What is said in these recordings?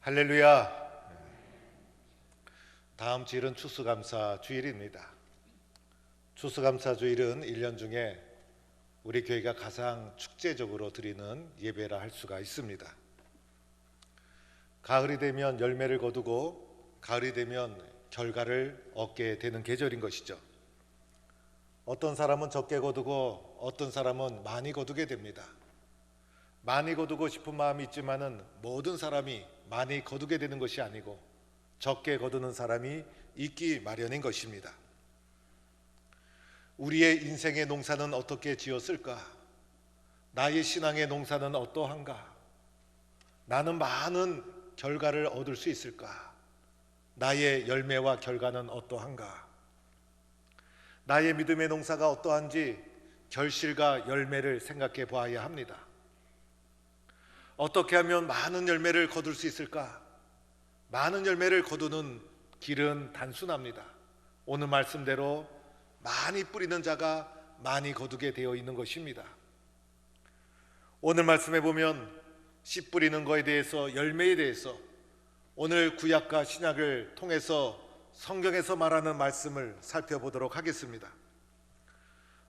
할렐루야. 다음 주일은 추수감사 주일입니다. 추수감사 주일은 1년 중에 우리 교회가 가장 축제적으로 드리는 예배라 할 수가 있습니다. 가을이 되면 열매를 거두고 가을이 되면 결과를 얻게 되는 계절인 것이죠. 어떤 사람은 적게 거두고 어떤 사람은 많이 거두게 됩니다. 많이 거두고 싶은 마음이 있지만은 모든 사람이 많이 거두게 되는 것이 아니고 적게 거두는 사람이 있기 마련인 것입니다. 우리의 인생의 농사는 어떻게 지었을까? 나의 신앙의 농사는 어떠한가? 나는 많은 결과를 얻을 수 있을까? 나의 열매와 결과는 어떠한가? 나의 믿음의 농사가 어떠한지 결실과 열매를 생각해 보아야 합니다. 어떻게 하면 많은 열매를 거둘 수 있을까? 많은 열매를 거두는 길은 단순합니다. 오늘 말씀대로 많이 뿌리는 자가 많이 거두게 되어 있는 것입니다. 오늘 말씀에 보면 씨 뿌리는 것에 대해서, 열매에 대해서 오늘 구약과 신약을 통해서 성경에서 말하는 말씀을 살펴보도록 하겠습니다.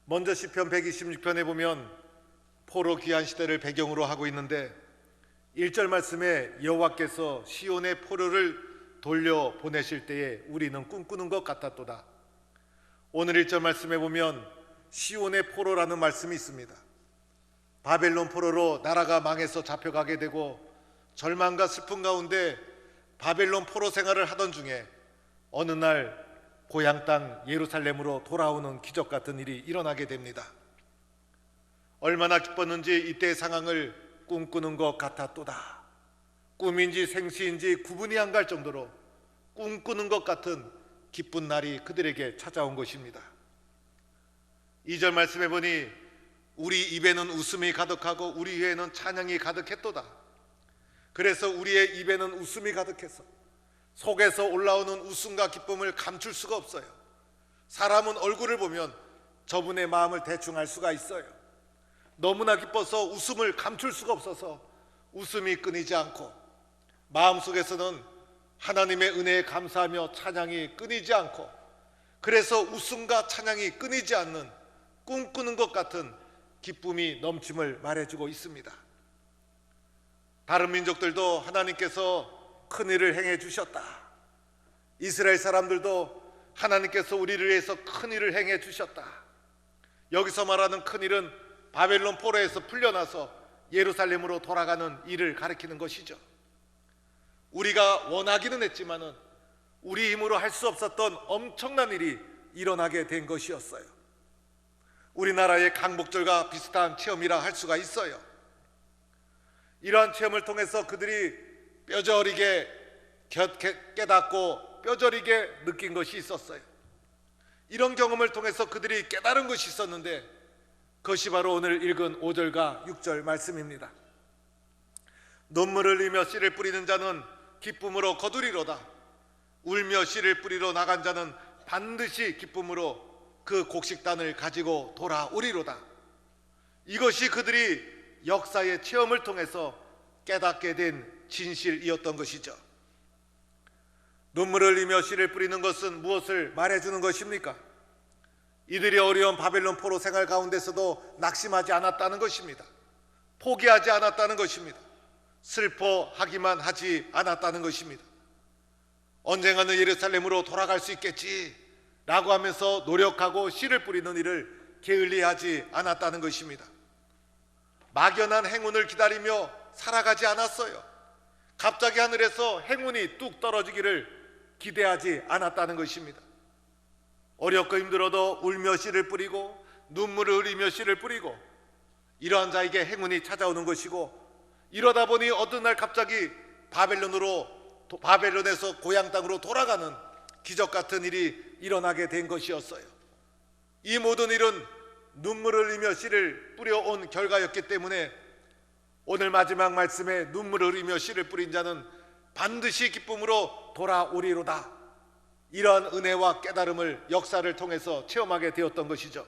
먼저 시편 126편에 보면 포로 귀환 시대를 배경으로 하고 있는데 1절 말씀에 여호와께서 시온의 포로를 돌려보내실 때에 우리는 꿈꾸는 것 같았도다. 오늘 1절 말씀에 보면 시온의 포로라는 말씀이 있습니다. 바벨론 포로로 나라가 망해서 잡혀가게 되고 절망과 슬픔 가운데 바벨론 포로 생활을 하던 중에 어느 날 고향 땅 예루살렘으로 돌아오는 기적 같은 일이 일어나게 됩니다. 얼마나 기뻤는지 이때의 상황을 꿈꾸는 것 같았도다. 꿈인지 생시인지 구분이 안 갈 정도로 꿈꾸는 것 같은 기쁜 날이 그들에게 찾아온 것입니다. 2절 말씀해 보니 우리 입에는 웃음이 가득하고 우리 혀에는 찬양이 가득했도다. 그래서 우리의 입에는 웃음이 가득해서 속에서 올라오는 웃음과 기쁨을 감출 수가 없어요. 사람은 얼굴을 보면 저분의 마음을 대충 알 수가 있어요. 너무나 기뻐서 웃음을 감출 수가 없어서 웃음이 끊이지 않고 마음속에서는 하나님의 은혜에 감사하며 찬양이 끊이지 않고, 그래서 웃음과 찬양이 끊이지 않는 꿈꾸는 것 같은 기쁨이 넘침을 말해주고 있습니다. 다른 민족들도 하나님께서 큰일을 행해 주셨다. 이스라엘 사람들도 하나님께서 우리를 위해서 큰일을 행해 주셨다. 여기서 말하는 큰일은 바벨론 포로에서 풀려나서 예루살렘으로 돌아가는 일을 가리키는 것이죠. 우리가 원하기는 했지만은 우리 힘으로 할 수 없었던 엄청난 일이 일어나게 된 것이었어요. 우리나라의 강복절과 비슷한 체험이라 할 수가 있어요. 이러한 체험을 통해서 그들이 뼈저리게 깨닫고 뼈저리게 느낀 것이 있었어요. 이런 경험을 통해서 그들이 깨달은 것이 있었는데 그것이 바로 오늘 읽은 5절과 6절 말씀입니다. 눈물을 흘리며 씨를 뿌리는 자는 기쁨으로 거두리로다. 울며 씨를 뿌리러 나간 자는 반드시 기쁨으로 그 곡식단을 가지고 돌아오리로다. 이것이 그들이 역사의 체험을 통해서 깨닫게 된 진실이었던 것이죠. 눈물을 흘리며 씨를 뿌리는 것은 무엇을 말해주는 것입니까? 이들이 어려운 바벨론 포로 생활 가운데서도 낙심하지 않았다는 것입니다. 포기하지 않았다는 것입니다. 슬퍼하기만 하지 않았다는 것입니다. 언젠가는 예루살렘으로 돌아갈 수 있겠지 라고 하면서 노력하고 씨를 뿌리는 일을 게을리하지 않았다는 것입니다. 막연한 행운을 기다리며 살아가지 않았어요. 갑자기 하늘에서 행운이 뚝 떨어지기를 기대하지 않았다는 것입니다. 어렵고 힘들어도 울며 씨를 뿌리고 눈물을 흘리며 씨를 뿌리고 이러한 자에게 행운이 찾아오는 것이고, 이러다 보니 어느 날 갑자기 바벨론에서 고향 땅으로 돌아가는 기적 같은 일이 일어나게 된 것이었어요. 이 모든 일은 눈물을 흘리며 씨를 뿌려온 결과였기 때문에 오늘 마지막 말씀에 눈물을 흘리며 씨를 뿌린 자는 반드시 기쁨으로 돌아오리로다. 이러한 은혜와 깨달음을 역사를 통해서 체험하게 되었던 것이죠.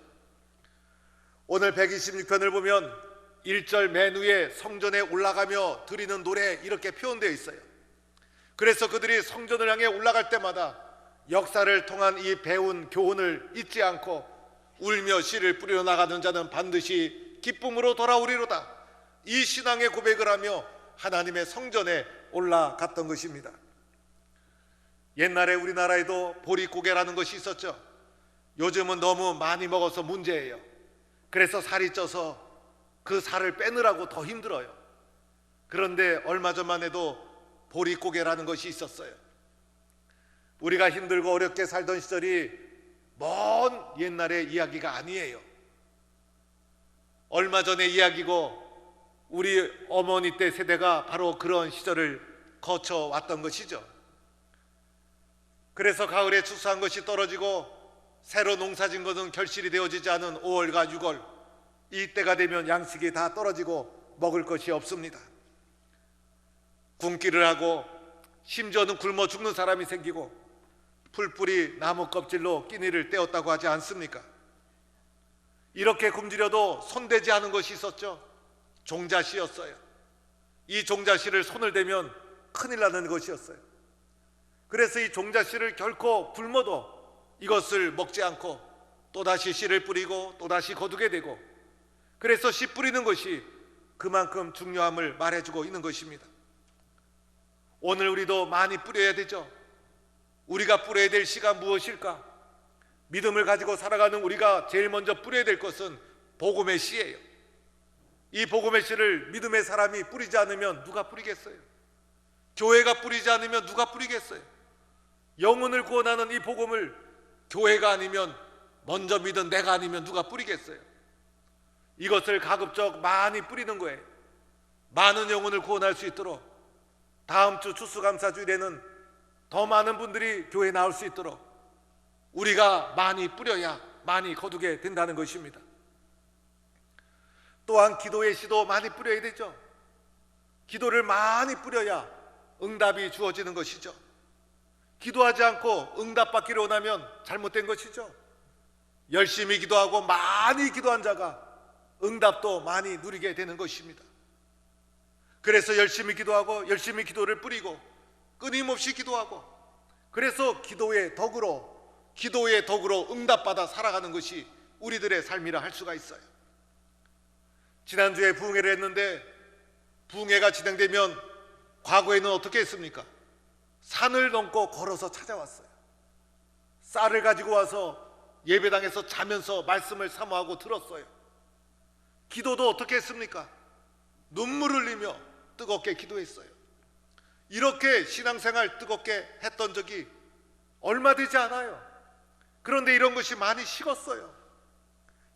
오늘 126편을 보면 1절 맨 위에 성전에 올라가며 드리는 노래 이렇게 표현되어 있어요. 그래서 그들이 성전을 향해 올라갈 때마다 역사를 통한 이 배운 교훈을 잊지 않고 울며 씨를 뿌려 나가는 자는 반드시 기쁨으로 돌아오리로다. 이 신앙의 고백을 하며 하나님의 성전에 올라갔던 것입니다. 옛날에 우리나라에도 보릿고개라는 것이 있었죠. 요즘은 너무 많이 먹어서 문제예요. 그래서 살이 쪄서 그 살을 빼느라고 더 힘들어요. 그런데 얼마 전만 해도 보릿고개라는 것이 있었어요. 우리가 힘들고 어렵게 살던 시절이 먼 옛날의 이야기가 아니에요. 얼마 전의 이야기고 우리 어머니 때 세대가 바로 그런 시절을 거쳐왔던 것이죠. 그래서 가을에 추수한 것이 떨어지고 새로 농사진 것은 결실이 되어지지 않은 5월과 6월, 이때가 되면 양식이 다 떨어지고 먹을 것이 없습니다. 굶기를 하고 심지어는 굶어 죽는 사람이 생기고 풀뿌리 나무 껍질로 끼니를 때웠다고 하지 않습니까? 이렇게 굶주려도 손대지 않은 것이 있었죠. 종자씨였어요. 이 종자씨를 손을 대면 큰일 나는 것이었어요. 그래서 이 종자씨를 결코 굶어도 이것을 먹지 않고 또다시 씨를 뿌리고 또다시 거두게 되고, 그래서 씨 뿌리는 것이 그만큼 중요함을 말해주고 있는 것입니다. 오늘 우리도 많이 뿌려야 되죠. 우리가 뿌려야 될 씨가 무엇일까? 믿음을 가지고 살아가는 우리가 제일 먼저 뿌려야 될 것은 복음의 씨예요. 이 복음의 씨를 믿음의 사람이 뿌리지 않으면 누가 뿌리겠어요? 교회가 뿌리지 않으면 누가 뿌리겠어요? 영혼을 구원하는 이 복음을 교회가 아니면, 먼저 믿은 내가 아니면 누가 뿌리겠어요? 이것을 가급적 많이 뿌리는 거예요. 많은 영혼을 구원할 수 있도록, 다음 주 추수감사주일에는 더 많은 분들이 교회에 나올 수 있도록 우리가 많이 뿌려야 많이 거두게 된다는 것입니다. 또한 기도의 씨도 많이 뿌려야 되죠. 기도를 많이 뿌려야 응답이 주어지는 것이죠. 기도하지 않고 응답받기를 원하면 잘못된 것이죠. 열심히 기도하고 많이 기도한 자가 응답도 많이 누리게 되는 것입니다. 그래서 열심히 기도하고 열심히 기도를 뿌리고 끊임없이 기도하고, 그래서 기도의 덕으로 응답받아 살아가는 것이 우리들의 삶이라 할 수가 있어요. 지난주에 부흥회를 했는데, 부흥회가 진행되면 과거에는 어떻게 했습니까? 산을 넘고 걸어서 찾아왔어요. 쌀을 가지고 와서 예배당에서 자면서 말씀을 사모하고 들었어요. 기도도 어떻게 했습니까? 눈물을 흘리며 뜨겁게 기도했어요. 이렇게 신앙생활 뜨겁게 했던 적이 얼마 되지 않아요. 그런데 이런 것이 많이 식었어요.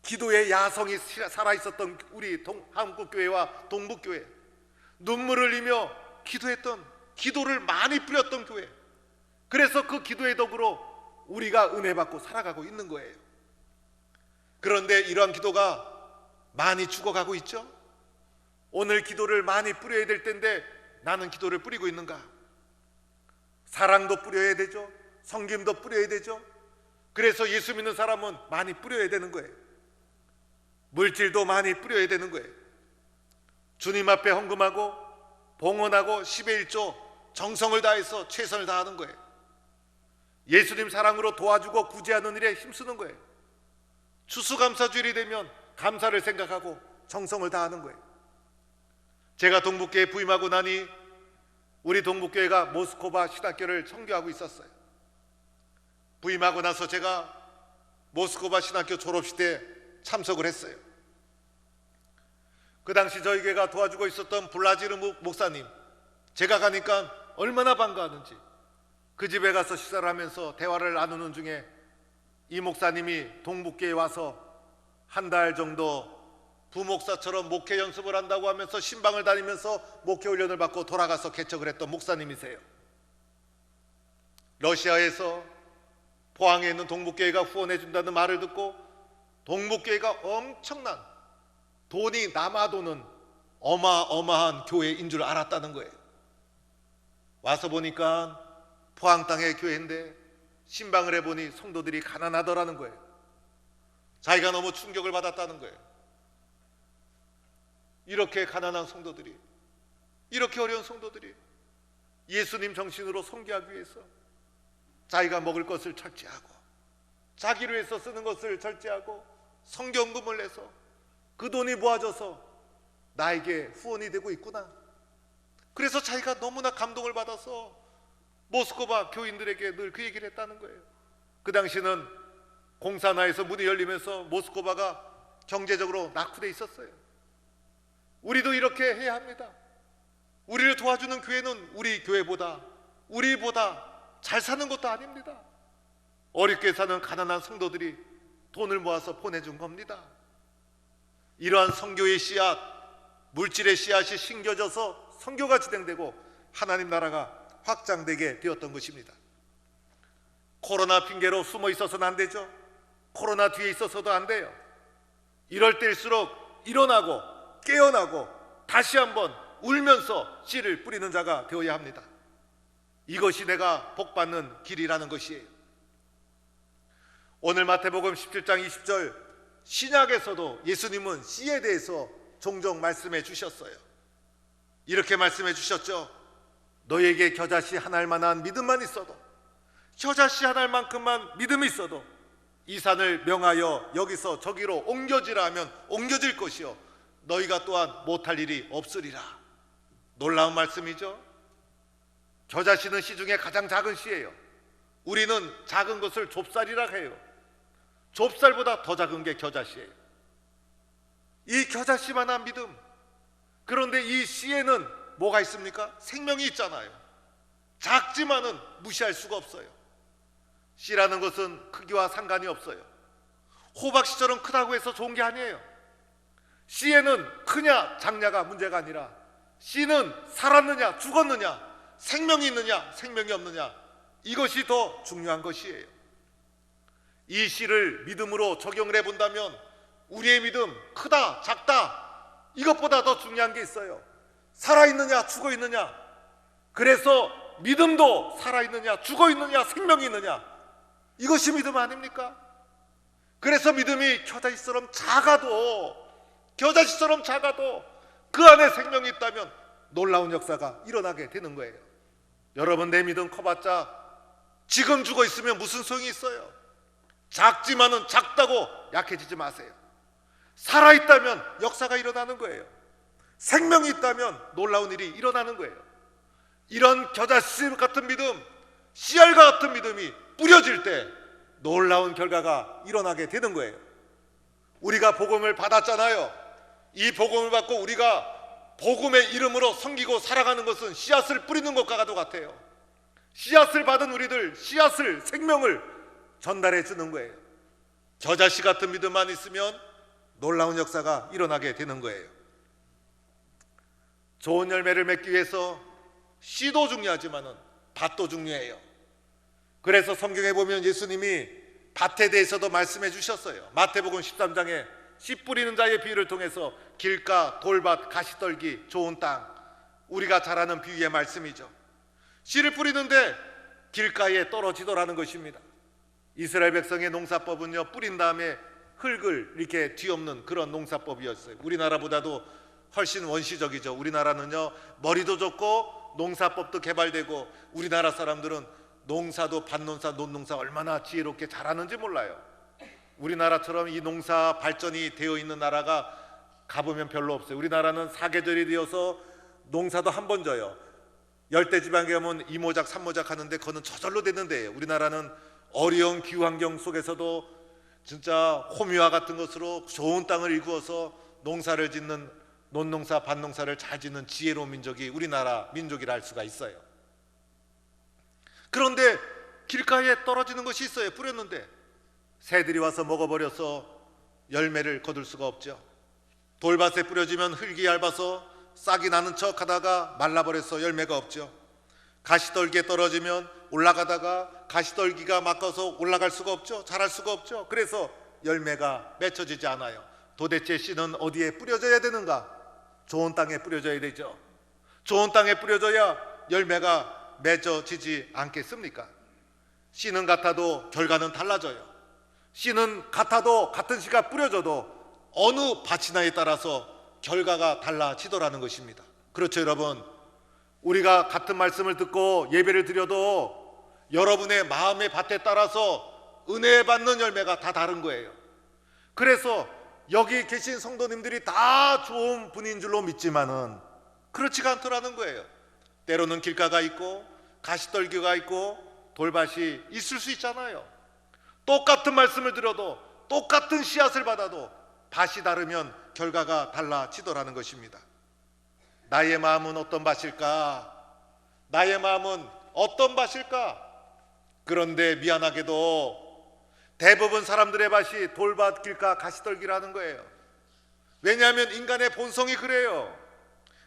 기도의 야성이 살아있었던 우리 한국교회와 동북교회, 눈물을 흘리며 기도했던, 기도를 많이 뿌렸던 교회, 그래서 그 기도의 덕으로 우리가 은혜 받고 살아가고 있는 거예요. 그런데 이러한 기도가 많이 죽어가고 있죠. 오늘 기도를 많이 뿌려야 될 텐데 나는 기도를 뿌리고 있는가? 사랑도 뿌려야 되죠. 섬김도 뿌려야 되죠. 그래서 예수 믿는 사람은 많이 뿌려야 되는 거예요. 물질도 많이 뿌려야 되는 거예요. 주님 앞에 헌금하고 봉헌하고 10의 1조 정성을 다해서 최선을 다하는 거예요. 예수님 사랑으로 도와주고 구제하는 일에 힘쓰는 거예요. 추수감사주일이 되면 감사를 생각하고 정성을 다하는 거예요. 제가 동북교회에 부임하고 나니 우리 동북교회가 모스코바 신학교를 선교하고 있었어요. 부임하고 나서 제가 모스코바 신학교 졸업식에 참석을 했어요. 그 당시 저희 교회가 도와주고 있었던 블라지르 목사님, 제가 가니까 얼마나 반가웠는지, 그 집에 가서 식사를 하면서 대화를 나누는 중에 이 목사님이 동북교회에 와서 한 달 정도 부목사처럼 목회 연습을 한다고 하면서 신방을 다니면서 목회 훈련을 받고 돌아가서 개척을 했던 목사님이세요. 러시아에서 포항에 있는 동북교회가 후원해 준다는 말을 듣고 동북교회가 엄청난 돈이 남아도는 어마어마한 교회인 줄 알았다는 거예요. 와서 보니까 포항 땅의 교회인데 신방을 해보니 성도들이 가난하더라는 거예요. 자기가 너무 충격을 받았다는 거예요. 이렇게 가난한 성도들이, 이렇게 어려운 성도들이 예수님 정신으로 섬기하기 위해서 자기가 먹을 것을 절제하고 자기를 위해서 쓰는 것을 절제하고 성경금을 내서 그 돈이 모아져서 나에게 후원이 되고 있구나. 그래서 자기가 너무나 감동을 받아서 모스크바 교인들에게 늘 그 얘기를 했다는 거예요. 그 당시는 공산화에서 문이 열리면서 모스크바가 경제적으로 낙후돼 있었어요. 우리도 이렇게 해야 합니다. 우리를 도와주는 교회는 우리보다 잘 사는 것도 아닙니다. 어렵게 사는 가난한 성도들이 돈을 모아서 보내준 겁니다. 이러한 선교의 씨앗, 물질의 씨앗이 심겨져서 선교가 진행되고 하나님 나라가 확장되게 되었던 것입니다. 코로나 핑계로 숨어 있어서는 안 되죠. 코로나 뒤에 있어서도 안 돼요. 이럴 때일수록 일어나고 깨어나고 다시 한번 울면서 씨를 뿌리는 자가 되어야 합니다. 이것이 내가 복받는 길이라는 것이에요. 오늘 마태복음 17장 20절 신약에서도 예수님은 씨에 대해서 종종 말씀해 주셨어요. 이렇게 말씀해 주셨죠. 너에게 겨자씨 한 알만한 믿음만 있어도, 겨자씨 한 알만큼만 믿음이 있어도 이 산을 명하여 여기서 저기로 옮겨지라 하면 옮겨질 것이요 너희가 또한 못할 일이 없으리라. 놀라운 말씀이죠. 겨자씨는 씨 중에 가장 작은 씨예요. 우리는 작은 것을 좁쌀이라 해요. 좁쌀보다 더 작은 게 겨자씨예요. 이 겨자씨만한 믿음. 그런데 이 씨에는 뭐가 있습니까? 생명이 있잖아요. 작지만은 무시할 수가 없어요. 씨라는 것은 크기와 상관이 없어요. 호박씨처럼 크다고 해서 좋은 게 아니에요. 씨에는 크냐 작냐가 문제가 아니라 씨는 살았느냐 죽었느냐, 생명이 있느냐 생명이 없느냐, 이것이 더 중요한 것이에요. 이 씨를 믿음으로 적용을 해본다면 우리의 믿음 크다 작다 이것보다 더 중요한 게 있어요. 살아있느냐 죽어있느냐. 그래서 믿음도 살아있느냐 죽어있느냐 생명이 있느냐, 이것이 믿음 아닙니까? 그래서 믿음이 겨자씨처럼 작아도 그 안에 생명이 있다면 놀라운 역사가 일어나게 되는 거예요. 여러분, 내 믿음 커봤자 지금 죽어 있으면 무슨 소용이 있어요? 작지만은 작다고 약해지지 마세요. 살아있다면 역사가 일어나는 거예요. 생명이 있다면 놀라운 일이 일어나는 거예요. 이런 겨자씨 같은 믿음, 씨알과 같은 믿음이 뿌려질 때 놀라운 결과가 일어나게 되는 거예요. 우리가 복음을 받았잖아요. 이 복음을 받고 우리가 복음의 이름으로 섬기고 살아가는 것은 씨앗을 뿌리는 것과도 같아요. 씨앗을 받은 우리들, 씨앗을, 생명을 전달해 주는 거예요. 겨자씨 같은 믿음만 있으면 놀라운 역사가 일어나게 되는 거예요. 좋은 열매를 맺기 위해서 씨도 중요하지만은 밭도 중요해요. 그래서 성경에 보면 예수님이 밭에 대해서도 말씀해 주셨어요. 마태복음 13장에 씨 뿌리는 자의 비유를 통해서 길가, 돌밭, 가시떨기, 좋은 땅, 우리가 잘 아는 비유의 말씀이죠. 씨를 뿌리는데 길가에 떨어지더라는 것입니다. 이스라엘 백성의 농사법은요, 뿌린 다음에 흙을 이렇게 뒤엎는 그런 농사법이었어요. 우리나라보다도 훨씬 원시적이죠. 우리나라는요, 머리도 좋고 농사법도 개발되고, 우리나라 사람들은 농사도 밭농사, 논농사 얼마나 지혜롭게 잘하는지 몰라요. 우리나라처럼 이 농사 발전이 되어 있는 나라가 가보면 별로 없어요. 우리나라는 사계절이 되어서 농사도 한 번 져요. 열대지방에 가면 이모작 삼모작 하는데 그거는 저절로 되는 데예요. 우리나라는 어려운 기후 환경 속에서도 진짜 호미와 같은 것으로 좋은 땅을 일구어서 농사를 짓는, 논농사 밭농사를 잘 짓는 지혜로운 민족이 우리나라 민족이라 할 수가 있어요. 그런데 길가에 떨어지는 것이 있어요. 뿌렸는데 새들이 와서 먹어버려서 열매를 거둘 수가 없죠. 돌밭에 뿌려지면 흙이 얇아서 싹이 나는 척 하다가 말라버려서 열매가 없죠. 가시떨기에 떨어지면 올라가다가 가시떨기가 막아서 올라갈 수가 없죠. 자랄 수가 없죠. 그래서 열매가 맺혀지지 않아요. 도대체 씨는 어디에 뿌려져야 되는가? 좋은 땅에 뿌려져야 되죠. 좋은 땅에 뿌려져야 열매가 맺어지지 않겠습니까? 씨는 같아도 결과는 달라져요. 씨는 같아도 같은 씨가 뿌려져도 어느 밭이나에 따라서 결과가 달라지더라는 것입니다. 그렇죠, 여러분? 우리가 같은 말씀을 듣고 예배를 드려도 여러분의 마음의 밭에 따라서 은혜 받는 열매가 다 다른 거예요. 그래서 여기 계신 성도님들이 다 좋은 분인 줄로 믿지만은 그렇지가 않더라는 거예요. 때로는 길가가 있고 가시떨기가 있고 돌밭이 있을 수 있잖아요. 똑같은 말씀을 들어도 똑같은 씨앗을 받아도 밭이 다르면 결과가 달라지더라는 것입니다. 나의 마음은 어떤 밭일까? 나의 마음은 어떤 밭일까? 그런데 미안하게도 대부분 사람들의 밭이 돌밭, 길가, 가시떨기라는 거예요. 왜냐하면 인간의 본성이 그래요.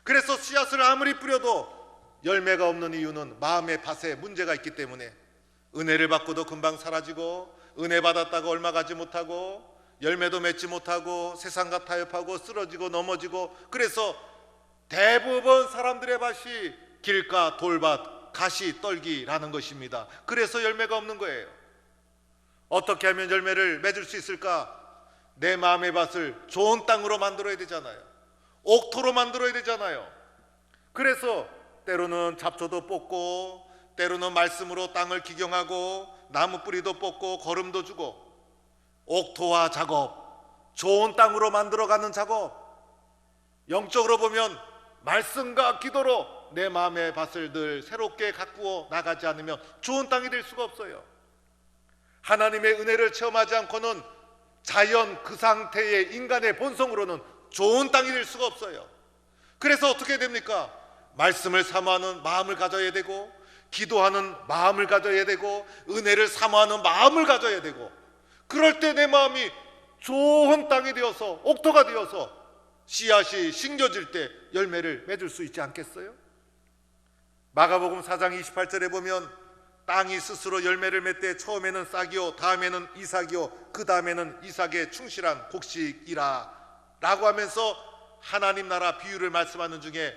그래서 씨앗을 아무리 뿌려도 열매가 없는 이유는 마음의 밭에 문제가 있기 때문에 은혜를 받고도 금방 사라지고 은혜 받았다고 얼마 가지 못하고 열매도 맺지 못하고 세상과 타협하고 쓰러지고 넘어지고 그래서 대부분 사람들의 밭이 길가, 돌밭, 가시떨기라는 것입니다. 그래서 열매가 없는 거예요. 어떻게 하면 열매를 맺을 수 있을까? 내 마음의 밭을 좋은 땅으로 만들어야 되잖아요. 옥토로 만들어야 되잖아요. 그래서 때로는 잡초도 뽑고 때로는 말씀으로 땅을 기경하고 나무 뿌리도 뽑고 거름도 주고 옥토화 작업, 좋은 땅으로 만들어가는 작업, 영적으로 보면 말씀과 기도로 내 마음의 밭을 늘 새롭게 가꾸어 나가지 않으면 좋은 땅이 될 수가 없어요. 하나님의 은혜를 체험하지 않고는 자연 그 상태의 인간의 본성으로는 좋은 땅이 될 수가 없어요. 그래서 어떻게 됩니까? 말씀을 사모하는 마음을 가져야 되고 기도하는 마음을 가져야 되고 은혜를 사모하는 마음을 가져야 되고 그럴 때 내 마음이 좋은 땅이 되어서 옥토가 되어서 씨앗이 심겨질 때 열매를 맺을 수 있지 않겠어요? 마가복음 4장 28절에 보면 땅이 스스로 열매를 맺되 처음에는 싹이요 다음에는 이삭이요 그 다음에는 이삭의 충실한 곡식이라 라고 하면서 하나님 나라 비유를 말씀하는 중에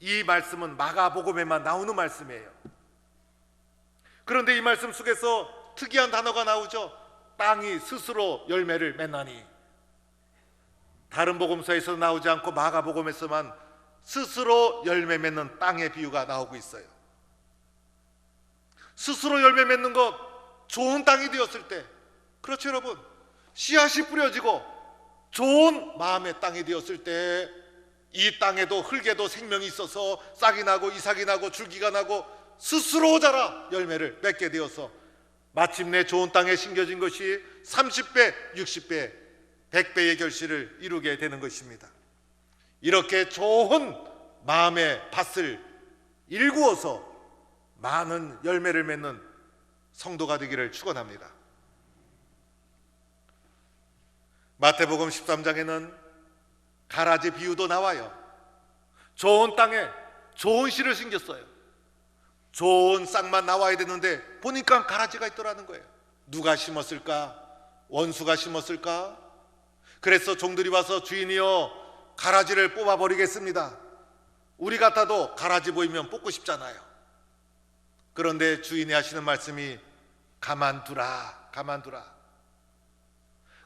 이 말씀은 마가복음에만 나오는 말씀이에요. 그런데 이 말씀 속에서 특이한 단어가 나오죠. 땅이 스스로 열매를 맺나니. 다른 복음서에서 나오지 않고 마가복음에서만 스스로 열매 맺는 땅의 비유가 나오고 있어요. 스스로 열매 맺는 것, 좋은 땅이 되었을 때, 그렇죠 여러분? 씨앗이 뿌려지고 좋은 마음의 땅이 되었을 때 이 땅에도 흙에도 생명이 있어서 싹이 나고 이삭이 나고 줄기가 나고 스스로 자라 열매를 맺게 되어서 마침내 좋은 땅에 심겨진 것이 30배, 60배, 100배의 결실을 이루게 되는 것입니다. 이렇게 좋은 마음의 밭을 일구어서 많은 열매를 맺는 성도가 되기를 축원합니다. 마태복음 13장에는 가라지 비유도 나와요. 좋은 땅에 좋은 씨를 심겼어요. 좋은 싹만 나와야 되는데 보니까 가라지가 있더라는 거예요. 누가 심었을까? 원수가 심었을까? 그래서 종들이 와서 주인이여 가라지를 뽑아버리겠습니다. 우리 같아도 가라지 보이면 뽑고 싶잖아요. 그런데 주인이 하시는 말씀이 가만두라, 가만두라.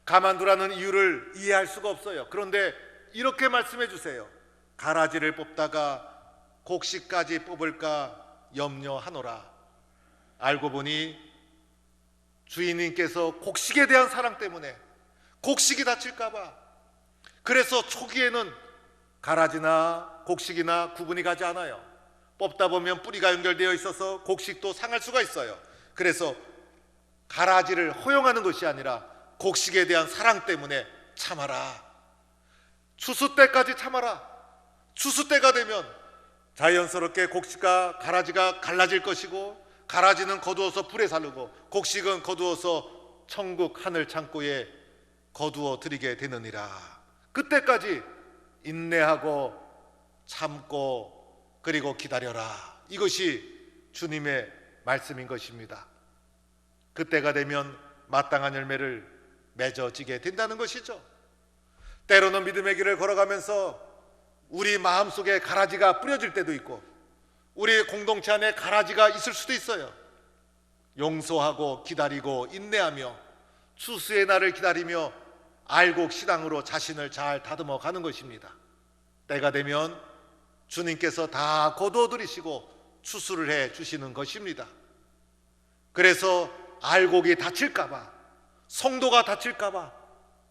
가만두라는 이유를 이해할 수가 없어요. 그런데 이렇게 말씀해 주세요. 가라지를 뽑다가 곡식까지 뽑을까 염려하노라. 알고 보니 주인님께서 곡식에 대한 사랑 때문에 곡식이 다칠까봐 그래서 초기에는 가라지나 곡식이나 구분이 가지 않아요. 뽑다 보면 뿌리가 연결되어 있어서 곡식도 상할 수가 있어요. 그래서 가라지를 허용하는 것이 아니라 곡식에 대한 사랑 때문에 참아라. 추수 때까지 참아라. 추수 때가 되면 자연스럽게 곡식과 가라지가 갈라질 것이고 가라지는 거두어서 불에 살르고 곡식은 거두어서 천국 하늘 창고에 거두어 드리게 되느니라. 그때까지 인내하고 참고 그리고 기다려라. 이것이 주님의 말씀인 것입니다. 그때가 되면 마땅한 열매를 맺어지게 된다는 것이죠. 때로는 믿음의 길을 걸어가면서 우리 마음속에 가라지가 뿌려질 때도 있고 우리 공동체 안에 가라지가 있을 수도 있어요. 용서하고 기다리고 인내하며 추수의 날을 기다리며 알곡 시당으로 자신을 잘 다듬어 가는 것입니다. 때가 되면 주님께서 다 거두어들이시고 추수를 해 주시는 것입니다. 그래서 알곡이 다칠까봐, 성도가 다칠까봐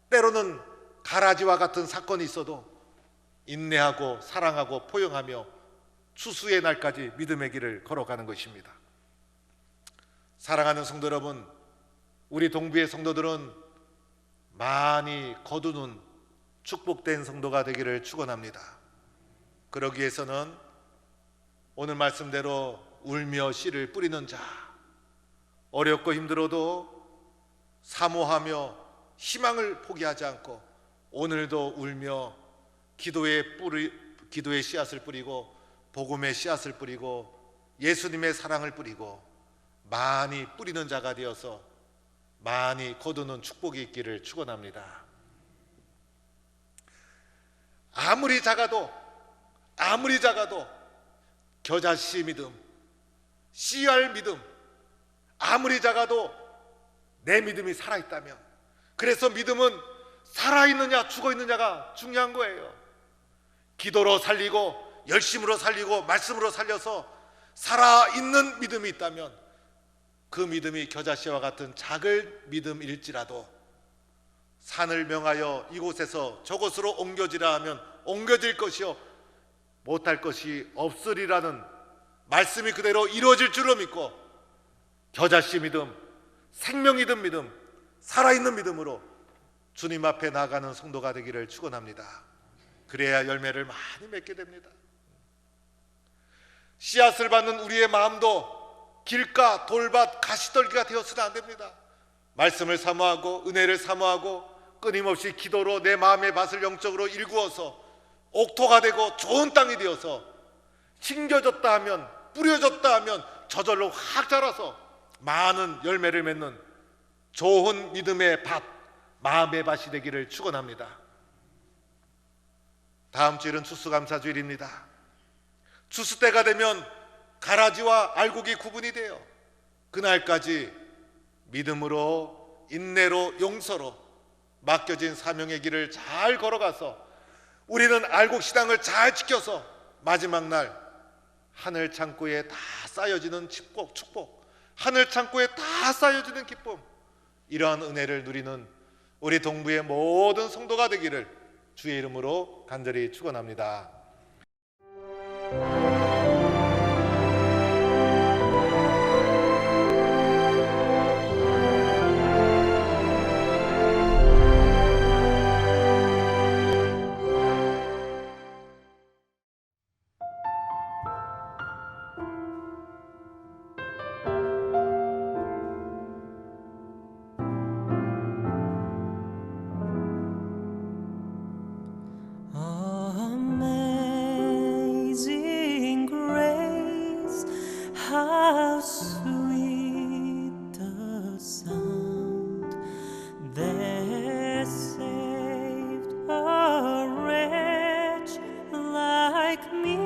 때로는 가라지와 같은 사건이 있어도 인내하고 사랑하고 포용하며 추수의 날까지 믿음의 길을 걸어가는 것입니다. 사랑하는 성도 여러분, 우리 동부의 성도들은 많이 거두는 축복된 성도가 되기를 축원합니다. 그러기 위해서는 오늘 말씀대로 울며 씨를 뿌리는 자, 어렵고 힘들어도 사모하며 희망을 포기하지 않고 오늘도 울며 기도의 씨앗을 뿌리고 복음의 씨앗을 뿌리고 예수님의 사랑을 뿌리고 많이 뿌리는 자가 되어서 많이 거두는 축복이 있기를 축원합니다. 아무리 작아도 겨자씨 믿음, 씨알 믿음, 아무리 작아도 내 믿음이 살아있다면, 그래서 믿음은 살아있느냐 죽어있느냐가 중요한 거예요. 기도로 살리고 열심으로 살리고 말씀으로 살려서 살아있는 믿음이 있다면 그 믿음이 겨자씨와 같은 작은 믿음일지라도 산을 명하여 이곳에서 저곳으로 옮겨지라 하면 옮겨질 것이요 못할 것이 없으리라는 말씀이 그대로 이루어질 줄로 믿고 겨자씨 믿음, 생명이 든 믿음, 살아있는 믿음으로 주님 앞에 나아가는 성도가 되기를 축원합니다. 그래야 열매를 많이 맺게 됩니다. 씨앗을 받는 우리의 마음도 길가, 돌밭, 가시떨기가 되어서는 안 됩니다. 말씀을 사모하고 은혜를 사모하고 끊임없이 기도로 내 마음의 밭을 영적으로 일구어서 옥토가 되고 좋은 땅이 되어서 심겨졌다 하면, 뿌려졌다 하면 저절로 확 자라서 많은 열매를 맺는 좋은 믿음의 밭, 마음의 밭이 되기를 축원합니다. 다음 주일은 추수감사주일입니다. 추수 때가 되면 가라지와 알곡이 구분이 돼요. 그날까지 믿음으로, 인내로, 용서로 맡겨진 사명의 길을 잘 걸어가서 우리는 알곡 시당을 잘 지켜서 마지막 날 하늘 창고에 다 쌓여지는 축복, 하늘 창고에 다 쌓여지는 기쁨, 이러한 은혜를 누리는 우리 동부의 모든 성도가 되기를 주의 이름으로 간절히 축원합니다. Amazing grace, how sweet the sound that saved a wretch like me.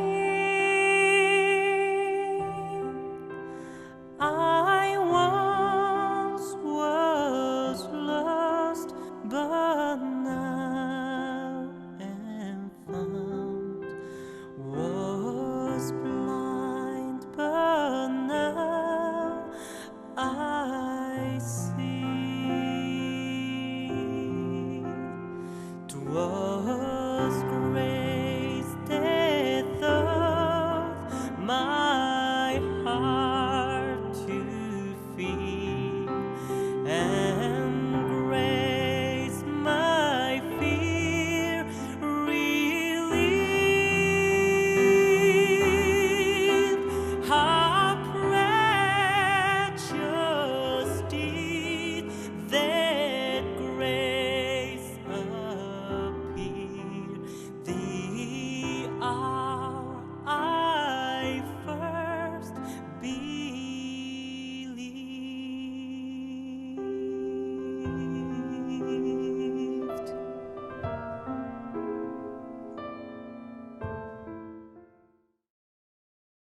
I once was lost, but now am found. Was blind, but now I see. 'Twas grace that taught my heart to feed, and grace my fear relieved. How precious did that grace appear, the hour I first